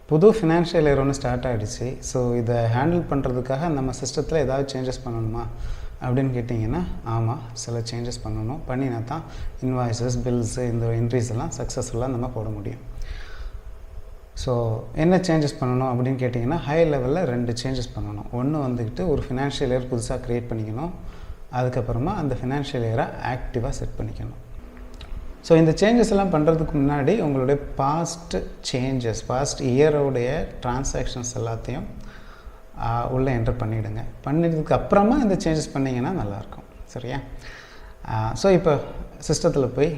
புது financial year ஒன்று start ஆகிடுச்சு. ஸோ இதை ஹேண்டில் பண்ணுறதுக்காக நம்ம சிஸ்டத்தில் ஏதாவது சேஞ்சஸ் பண்ணணுமா அப்படின்னு கேட்டிங்கன்னா, ஆமாம், சில சேஞ்சஸ் பண்ணணும். பண்ணினா தான் இன்வாய்ஸஸ், பில்ஸு, இந்த என்ட்ரிஸ் எல்லாம் சக்ஸஸ்ஃபுல்லாக நம்ம போட முடியும். ஸோ என்ன சேஞ்சஸ் பண்ணணும் அப்படின்னு கேட்டிங்கன்னா, ஹை லெவலில் 2 சேஞ்சஸ் பண்ணணும். ஒன்று வந்துக்கிட்டு ஒரு ஃபினான்ஷியல் இயர் புதுசாக க்ரியேட் பண்ணிக்கணும். அதுக்கப்புறமா அந்த ஃபினான்ஷியல் இயரை ஆக்டிவாக செட் பண்ணிக்கணும். ஸோ இந்த சேஞ்சஸ் எல்லாம் பண்ணுறதுக்கு முன்னாடி உங்களுடைய பாஸ்ட் இயரோடைய டிரான்சாக்ஷன்ஸ் எல்லாத்தையும் உள்ளே என்டர் பண்ணிவிடுங்க. பண்ணிட்டதுக்கு அப்புறமா இந்த சேஞ்சஸ் பண்ணிங்கன்னா நல்லாயிருக்கும். சரியா? ஸோ இப்போ சிஸ்டத்தில் போய்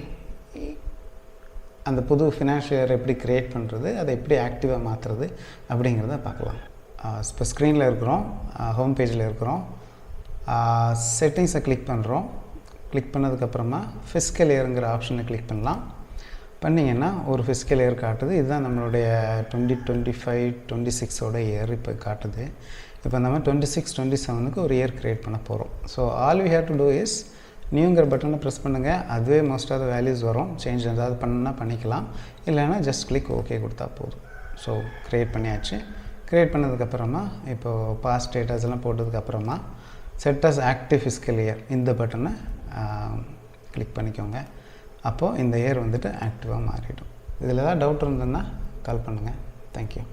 அந்த புது ஃபினான்ஷியல் இயர் எப்படி க்ரியேட் பண்ணுறது, அதை எப்படி ஆக்டிவாக மாற்றுறது அப்படிங்கிறத பார்க்கலாம். இப்போ ஸ்க்ரீனில் இருக்கிறோம், ஹோம் பேஜில் இருக்கிறோம். செட்டிங்ஸை கிளிக் பண்ணுறோம். கிளிக் பண்ணதுக்கப்புறமா ஃபிஸ்கல் இயருங்கிற ஆப்ஷனை கிளிக் பண்ணலாம். பண்ணிங்கன்னா ஒரு ஃபிஸ்கல் இயர் காட்டுது. இதுதான் நம்மளுடைய 2025-26 இயர் இப்போ காட்டுது. இப்போ நம்ம 26-27க்கு ஒரு இயர் க்ரியேட் பண்ண போகிறோம். So all we have to do is நியூங்கிற பட்டனை ப்ரெஸ் பண்ணுங்கள். அதுவே மோஸ்ட் ஆஃப் த வேல்யூஸ் வரும். சேஞ்ச் ஏதாவது பண்ணணுன்னா பண்ணிக்கலாம், இல்லைன்னா ஜஸ்ட் கிளிக் ஓகே கொடுத்தா போதும். ஸோ க்ரியேட் பண்ணியாச்சு. க்ரியேட் பண்ணதுக்கப்புறமா இப்போது பாஸ்ட் டேட்டாஸ் எல்லாம் போட்டதுக்கப்புறமா set as active fiscal year இந்த பட்டனை கிளிக் பண்ணிக்கோங்க. அப்போது இந்த இயர் வந்துட்டு ஆக்டிவாக மாறிடும். இதில் ஏதாவது டவுட் இருந்ததுன்னா கால் பண்ணுங்கள். தேங்க்யூ.